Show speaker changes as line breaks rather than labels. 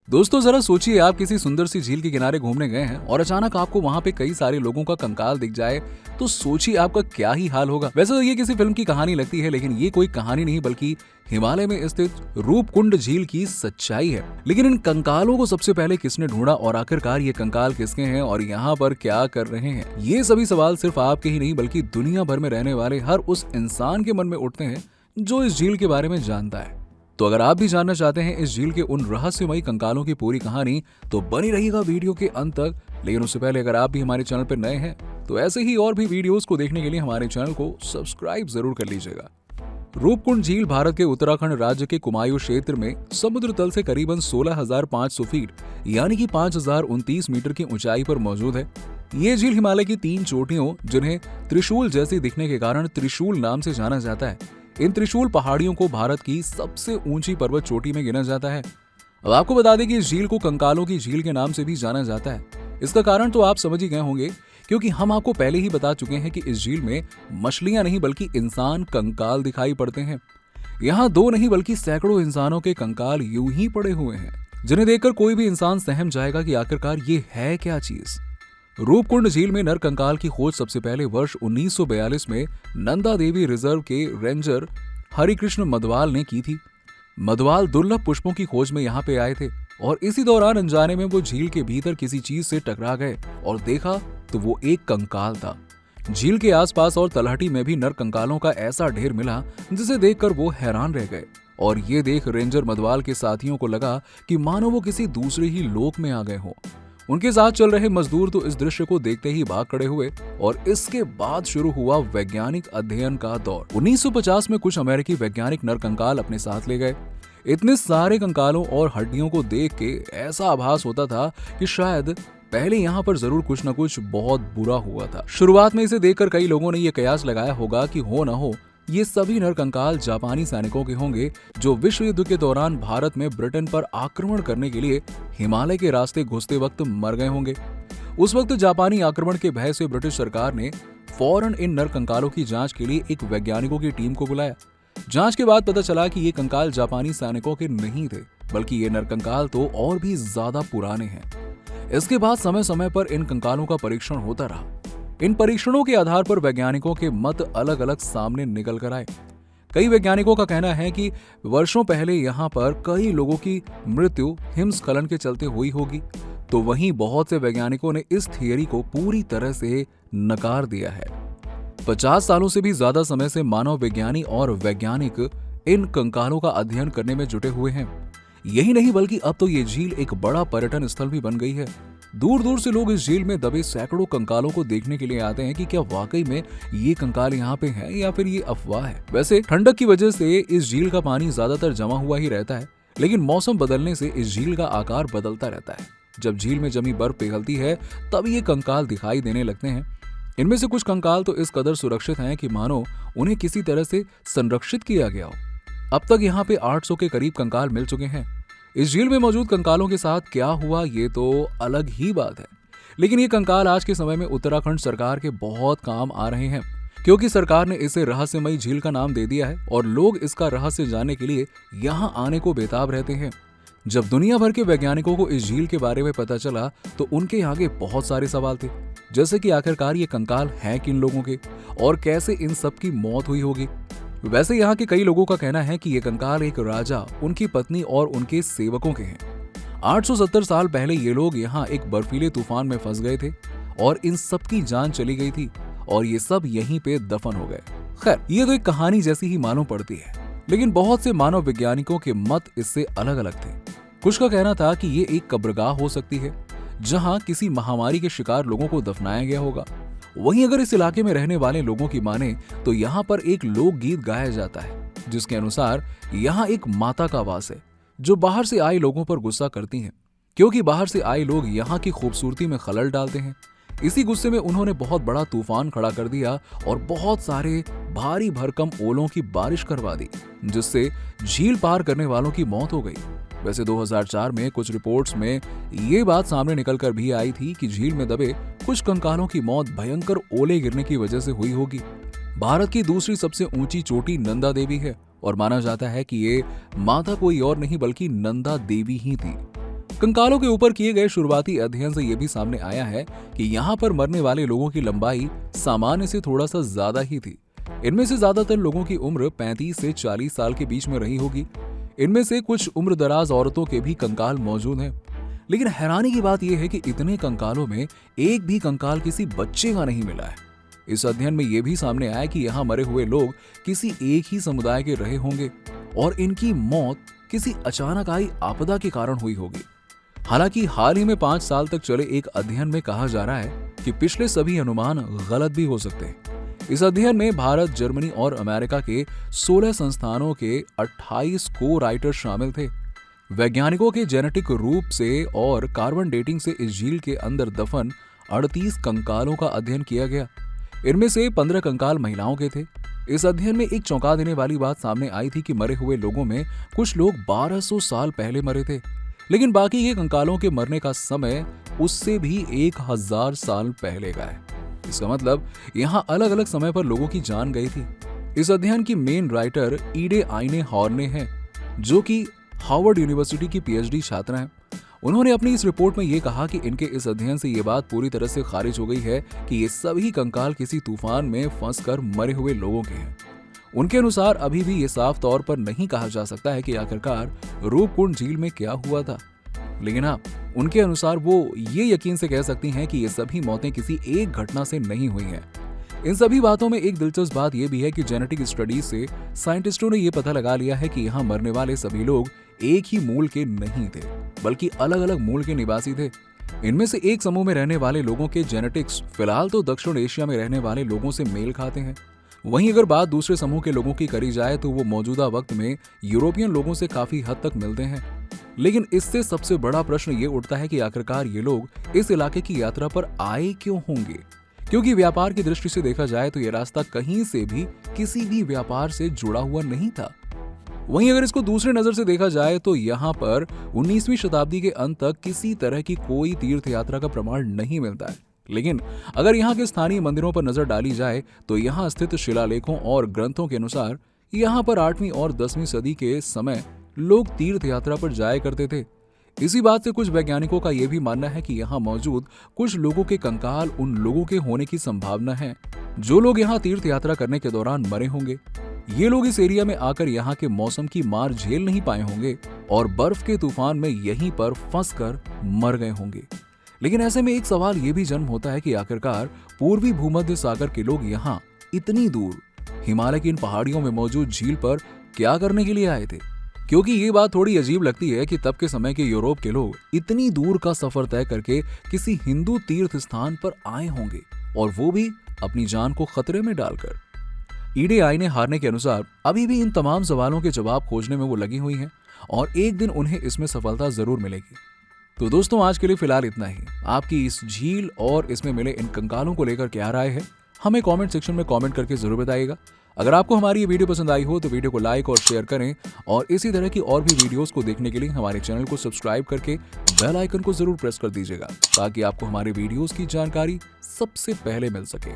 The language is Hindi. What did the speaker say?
दोस्तों जरा सोचिए, आप किसी सुंदर सी झील के किनारे घूमने गए हैं और अचानक आपको वहां पे कई सारे लोगों का कंकाल दिख जाए, तो सोचिए आपका क्या ही हाल होगा। वैसे तो ये किसी फिल्म की कहानी लगती है, लेकिन ये कोई कहानी नहीं बल्कि हिमालय में स्थित रूपकुंड झील की सच्चाई है। लेकिन इन कंकालों को सबसे पहले किसने ढूंढा और आखिरकार ये कंकाल किसके हैं और यहाँ पर क्या कर रहे हैं, ये सभी सवाल सिर्फ आपके ही नहीं बल्कि दुनिया भर में रहने वाले हर उस इंसान के मन में उठते हैं जो इस झील के बारे में जानता है। तो अगर आप भी जानना चाहते हैं इस झील के उन रहस्यमयी कंकालों की पूरी कहानी, तो बनी रहिएगा वीडियो के अंत तक। लेकिन उससे पहले अगर आप भी हमारे चैनल पर नए हैं तो ऐसे ही और भी वीडियोस को देखने के लिए हमारे चैनल को सब्सक्राइब जरूर कर लीजिएगा। रूपकुंड झील भारत के उत्तराखंड राज्य के कुमायूं क्षेत्र में समुद्र तल से करीबन 16,500 फीट यानी कि 5,029 मीटर की ऊंचाई पर मौजूद है। ये झील हिमालय की 3 चोटियों, जिन्हें त्रिशूल जैसी दिखने के कारण त्रिशूल नाम से जाना जाता है, इन त्रिशूल पहाड़ियों को भारत की सबसे ऊंची पर्वत चोटी में गिना जाता है। अब आपको बता दें कि इस झील को कंकालों की झील के नाम से भी जाना जाता है। इसका कारण तो आप समझ ही गए होंगे, क्योंकि हम आपको पहले ही बता चुके हैं कि इस झील में मछलियां नहीं बल्कि इंसान कंकाल दिखाई पड़ते हैं। यहाँ 2 नहीं बल्कि सैकड़ों इंसानों के कंकाल यूं ही पड़े हुए हैं, जिन्हें देखकर कोई भी इंसान सहम जाएगा कि आखिरकार ये है क्या चीज। रूपकुंड झील में नर कंकाल की खोज सबसे पहले वर्ष 1942 में नंदा देवी रिजर्व के रेंजर हरिकृष्ण मधवाल ने की थी। मधवाल दुर्लभ पुष्पों की खोज में यहाँ पे आए थे और इसी दौरान अनजाने में वो झील के भीतर किसी चीज से टकरा गए और देखा तो वो एक कंकाल था। झील के आसपास और तलहटी में भी नर कंकालों का ऐसा ढेर मिला जिसे देखकर वो हैरान रह गए और ये देख रेंजर मधवाल के साथियों को लगा कि मानो वो किसी दूसरे ही लोक में आ गए हों। उनके साथ चल रहे मजदूर तो इस दृश्य को देखते ही भाग खड़े हुए और इसके बाद शुरू हुआ वैज्ञानिक अध्ययन का दौर। 1950 में कुछ अमेरिकी वैज्ञानिक नर कंकाल अपने साथ ले गए। इतने सारे कंकालों और हड्डियों को देख के ऐसा आभास होता था कि शायद पहले यहाँ पर जरूर कुछ न कुछ बहुत बुरा हुआ था। शुरुआत में इसे देखकर कई लोगों ने यह कयास लगाया होगा कि हो न हो ये सभी नर कंकाल जापानी सैनिकों के होंगे जो विश्व युद्ध के दौरान भारत में ब्रिटेन पर आक्रमण करने के लिए हिमालय के रास्ते घुसते वक्त मर गए होंगे। उस वक्त जापानी आक्रमण के भय से ब्रिटिश सरकार ने फौरन इन नर कंकालों की जांच के लिए एक वैज्ञानिकों की टीम को बुलाया। जांच के बाद पता चला कि ये कंकाल जापानी सैनिकों के नहीं थे, बल्कि ये नर कंकाल तो और भी ज्यादा पुराने हैं। इसके बाद समय समय पर इन कंकालों का परीक्षण होता रहा। इन परीक्षणों के आधार पर वैज्ञानिकों के मत अलग अलग सामने निकल कर आए। कई वैज्ञानिकों का कहना है कि वर्षों पहले यहाँ पर कई लोगों की मृत्यु हिमस्खलन के चलते हुई होगी, तो वहीं बहुत से वैज्ञानिकों ने इस थियरी को पूरी तरह से नकार दिया है। 50 सालों से भी ज्यादा समय से मानव विज्ञानी और वैज्ञानिक इन कंकालों का अध्ययन करने में जुटे हुए हैं। यही नहीं बल्कि अब तो ये झील एक बड़ा पर्यटन स्थल भी बन गई है। दूर दूर से लोग इस झील में दबे सैकड़ों कंकालों को देखने के लिए आते हैं कि क्या वाकई में ये कंकाल यहाँ पे हैं या फिर ये अफवाह है। वैसे ठंडक की वजह से इस झील का पानी ज्यादातर जमा हुआ ही रहता है, लेकिन मौसम बदलने से इस झील का आकार बदलता रहता है। जब झील में जमी बर्फ पिघलती है तब ये कंकाल दिखाई देने लगते हैं। इनमें से कुछ कंकाल तो इस कदर सुरक्षित हैं कि मानो उन्हें किसी तरह से संरक्षित किया गया हो। अब तक यहाँ पे 800 के करीब कंकाल मिल चुके हैं। इस झील में मौजूद कंकालों के साथ क्या हुआ ये तो अलग ही बात है, लेकिन ये कंकाल आज के समय में उत्तराखंड सरकार के बहुत काम आ रहे हैं, क्योंकि सरकार ने इसे रहस्यमयी झील का नाम दे दिया है और लोग इसका रहस्य जानने के लिए यहाँ आने को बेताब रहते हैं। जब दुनिया भर के वैज्ञानिकों को इस झील के बारे में पता चला तो उनके आगे बहुत सारे सवाल थे, जैसे कि आखिरकार ये कंकाल हैं किन लोगों के और कैसे इन सब की मौत हुई होगी। वैसे यहाँ के कई लोगों का कहना है कि ये कंकाल एक राजा, उनकी पत्नी और उनके सेवकों के हैं। 870 साल पहले ये लोग यहाँ एक बर्फीले तूफान में फंस गए थे और इन सब की जान चली गई थी और ये सब यहीं पे दफन हो गए। खैर, ये तो एक कहानी जैसी ही मालूम पड़ती है, लेकिन बहुत से मानव वैज्ञानिकों के मत इससे अलग अलग थे। कुछ का कहना था कि ये एक कब्रगाह हो सकती है जहाँ किसी महामारी के शिकार लोगों को दफनाया गया होगा। वहीं अगर इस इलाके में रहने वाले लोगों की माने तो यहाँ पर एक लोकगीत गाया जाता है, जिसके अनुसार यहाँ एक माता का वास है जो बाहर से आए लोगों पर गुस्सा करती हैं, क्योंकि बाहर से आए लोग यहाँ की खूबसूरती में खलल डालते हैं। इसी गुस्से में उन्होंने बहुत बड़ा तूफान खड़ा कर दिया और बहुत सारे भारी भरकम ओलों की बारिश करवा दी, जिससे झील पार करने वालों की मौत हो गई। वैसे 2004 में कुछ रिपोर्ट्स में ये बात सामने निकलकर भी आई थी कि झील में दबे कुछ कंकालों की मौत भयंकर ओले गिरने की वजह से हुई होगी। भारत की दूसरी सबसे ऊंची चोटी नंदा देवी है और माना जाता है कि ये माता कोई और नहीं बल्कि नंदा देवी ही थी। कंकालों के ऊपर किए गए शुरुआती अध्ययन से यह भी सामने आया है कि यहाँ पर मरने वाले लोगों की लंबाई सामान्य से थोड़ा सा ज्यादा ही थी। इनमें से ज्यादातर लोगों की उम्र 35 से 40 साल के बीच में रही होगी। इनमें से कुछ उम्रदराज औरतों के भी कंकाल मौजूद हैं। लेकिन हैरानी की बात यह है कि इतने कंकालों में एक भी कंकाल किसी बच्चे का नहीं मिला है। इस अध्ययन में यह भी सामने आया कि यहाँ मरे हुए लोग किसी एक ही समुदाय के रहे होंगे और इनकी मौत किसी अचानक आई आपदा के कारण हुई होगी। हालांकि हाल ही में 5 साल तक चले एक अध्ययन में कहा जा रहा है कि पिछले सभी अनुमान गलत भी हो सकते हैं। इस अध्ययन में भारत, जर्मनी और अमेरिका के 16 संस्थानों के 28 को राइटर शामिल थे। वैज्ञानिकों के जेनेटिक रूप से और कार्बन डेटिंग से इस झील के अंदर दफन 38 कंकालों का अध्ययन किया गया। इनमें से 15 कंकाल महिलाओं के थे। इस अध्ययन में एक चौंका देने वाली बात सामने आई थी कि मरे हुए लोगों में कुछ लोग 1200 साल पहले मरे थे, लेकिन बाकी के कंकालों के मरने का समय उससे भी 1000 साल पहले का है। इसका मतलब यहाँ अलग अलग समय पर लोगों की जान गई थी। इस अध्ययन की मेन राइटर ईडे आइने हॉर्ने हैं, जो कि हार्वर्ड यूनिवर्सिटी की पीएचडी छात्रा हैं। उन्होंने अपनी इस रिपोर्ट में ये कहा कि इनके इस अध्ययन से ये बात पूरी तरह से खारिज हो गई है कि ये सभी कंकाल किसी तूफान में फंसकर मरे हुए लोगों के हैं। उनके अनुसार अभी भी ये साफ तौर पर नहीं कहा जा सकता है कि आखिरकार रूपकुंड झील में क्या हुआ था, लेकिन हाँ, उनके अनुसार वो ये यकीन से कह सकती हैं कि ये सभी मौतें किसी एक घटना से नहीं हुई हैं। इन सभी बातों में एक दिलचस्प बात यह भी है कि जेनेटिक स्टडीज से साइंटिस्टों ने यह पता लगा लिया है कि यहाँ मरने वाले सभी लोग एक ही मूल के नहीं थे, बल्कि अलग अलग मूल के निवासी थे। इनमें से एक समूह में रहने वाले लोगों के जेनेटिक्स फिलहाल तो दक्षिण एशिया में रहने वाले लोगों से मेल खाते हैं। वहीं अगर बात दूसरे समूह के लोगों की करी जाए तो वो मौजूदा वक्त में यूरोपियन लोगों से काफी हद तक मिलते हैं। लेकिन इससे सबसे बड़ा प्रश्न ये उठता है कि आखिरकार ये लोग इस इलाके की यात्रा पर आए क्यों होंगे, क्योंकि व्यापार की दृष्टि से देखा जाए तो ये रास्ता कहीं से भी किसी भी व्यापार से जुड़ा हुआ नहीं था। वहीं अगर इसको दूसरे नजर से देखा जाए तो यहाँ पर 19वीं शताब्दी के अंत तक किसी तरह की कोई तीर्थ यात्रा का प्रमाण नहीं मिलता है। लेकिन अगर यहाँ के स्थानीय मंदिरों पर नजर डाली जाए तो यहाँ स्थित शिलालेखों और ग्रंथों के अनुसार यहाँ पर 8वीं और 10वीं सदी के समय लोग तीर्थ यात्रा पर जाया करते थे। इसी बात से कुछ वैज्ञानिकों का यह भी मानना है कि यहाँ मौजूद कुछ लोगों के कंकाल उन लोगों के होने की संभावना है जो लोग यहाँ तीर्थ यात्रा करने के दौरान मरे होंगे। ये लोग इस एरिया में आकर यहाँ के मौसम की मार झेल नहीं पाए होंगे और बर्फ के तूफान में यहीं पर फंसकर मर गए होंगे। लेकिन ऐसे में एक सवाल ये भी जन्म होता है कि आखिरकार पूर्वी भूमध्य सागर के लोग यहाँ इतनी दूर हिमालय की इन पहाड़ियों में मौजूद झील पर क्या करने के लिए आए थे? क्योंकि ये बात थोड़ी अजीब लगती है कि तब के समय के यूरोप के लोग इतनी दूर का सफर तय करके किसी हिंदू तीर्थ स्थान पर आए होंगे, और वो भी अपनी जान को खतरे में डालकर। ईडे आइने हारने के अनुसार अभी भी इन तमाम सवालों के जवाब खोजने में वो लगी हुई हैं और एक दिन उन्हें इसमें सफलता जरूर मिलेगी। तो दोस्तों, आज के लिए फिलहाल इतना ही। आपकी इस झील और इसमें मिले इन कंकालों को लेकर क्या राय है, हमें कमेंट सेक्शन में कमेंट करके जरूर बताइएगा। अगर आपको हमारी ये वीडियो पसंद आई हो तो वीडियो को लाइक और शेयर करें, और इसी तरह की और भी वीडियोस को देखने के लिए हमारे चैनल को सब्सक्राइब करके बेल आइकन को जरूर प्रेस कर दीजिएगा, ताकि आपको हमारे वीडियोस की जानकारी सबसे पहले मिल सके।